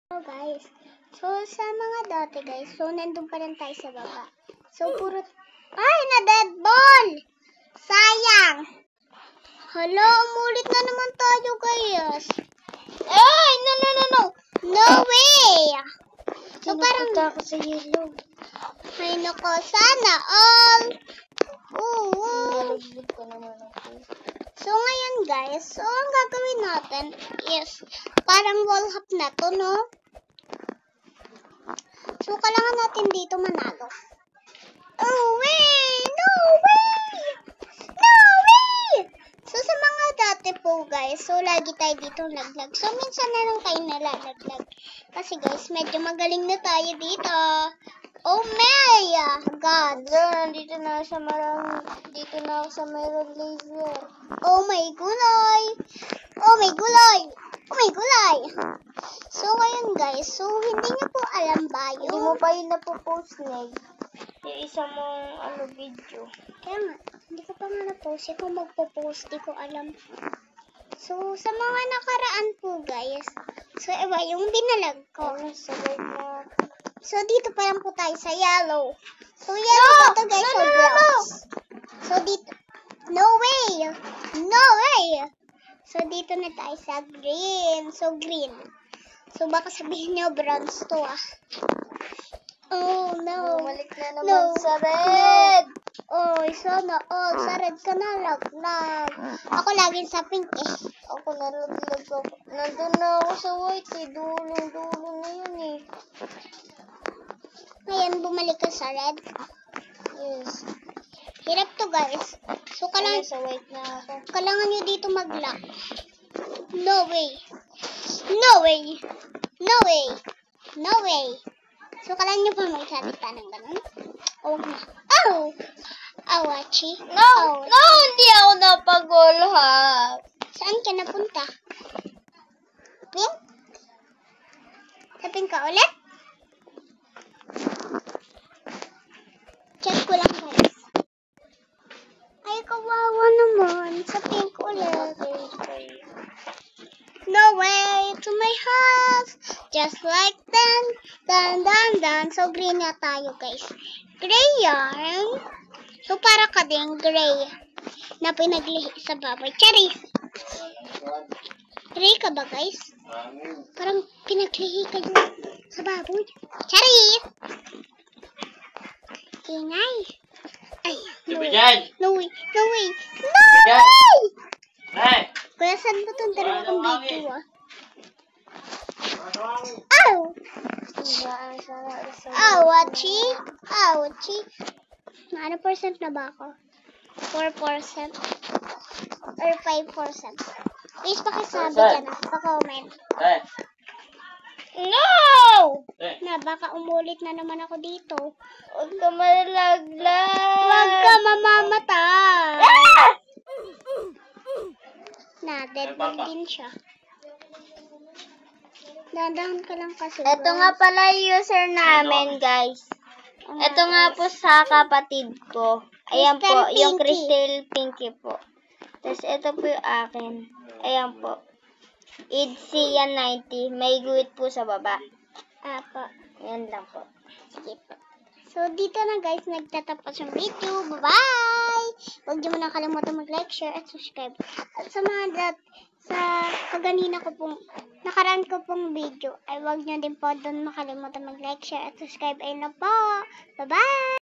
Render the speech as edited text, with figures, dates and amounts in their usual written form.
So guys, sa mga dati guys, so nandun pa rin tayo sa baba. So puro, ay na-dead ball! Sayang! Hala, umulit na naman tayo guys. Ay, no! No way! So parang, ako sa yellow. ay nako, sana all. Nalaglag ko naman ako. So ngayon guys, so ang gagawin natin is, parang wall hop na to, no? So, kailangan natin dito manalo. Oh, way! No way! No way! So, sa mga dati po, guys, so, lagi tayo dito laglag. So, minsan na lang tayo nalalaglag. Kasi, guys, medyo magaling na tayo dito. Oh, my God! Dito na sa dito na ako sa mayroon laser. Oh, my gulay! Oh, my gulay! Oh, my gulay! So, ngayon, guys, so, hindi niyo po alam ba Hindi mo pa yun napopost, Neg. Yung isa mong video. Kaya nga, hindi ko pa nga na-post. Kung magpo-post, di ko alam. So, sa mga nakaraan po, guys. So, yung binalag ko. Sa white na. So, dito pa lang po tayo sa yellow. So, yellow po to, guys, sa bronze. So, dito. No way! No way! So, dito na tayo sa green. So, green. So, baka sabihin niyo, bronze to, ah. Oh, no. Bumalik na naman No. sa red. Oh, sana all. Sa red ka na laglag. Ako laging sa pink eh. Ako nalaglag ako. Nandun na ako sa white eh. Dulo na yun eh. Ngayon, bumalik ka sa red. Yes. Hirap to, guys. So, Kaya sa white na ako. kailangan nyo dito mag-lock. No way. No way. No way. No way. So, kailangan nyo pa magsalita ng ganun. Oh, na. Oh! Awachi. No! No! Hindi ako napag-goal ha. Saan ka napunta? Pink? Sa pink ka ulit? Check ko lang, guys. Ay, kawawa naman. Sa pink ulit. No way to my house. Just like then. Dan. So, green na tayo, guys. Gray yarn. So, para ka din gray na pinaglihi sa baboy. Charis! Gray ka ba, guys? Parang pinaglihi kayo sa baboy. Charis! Ingay. Ay, no way. No way. No way. No way! Kuya, saan ba itong dalawa kong video, ah? Ow! Awachi! Awachi! Ano percent na ba ako? 4% or 5%? Please pakisabi dyan sa comment. No! Na baka umulit na naman ako dito. Huwag ka malalaglag. Huwag ka mamamatay. Na, dead din siya. Dandahan ka lang kasi. Ito nga pala yung user namin, guys. Ito nga po sa kapatid ko. Ayan po, Crystal yung Pinky. Crystal Pinky po. Tapos ito po yung akin. Ayan po. IDC yan 90. May guhit po sa baba. Apo. Ayan lang po. Sige po. So, dito na guys, nagtatapos yung video. Bye-bye! Huwag niyo muna kalimutan mag-like, share, at subscribe. At sa mga sa kaganina ko pong, nakaraan ko pong video, ay huwag niyo din po doon makalimutan mag-like, share, at subscribe. Ayun na po. Bye-bye!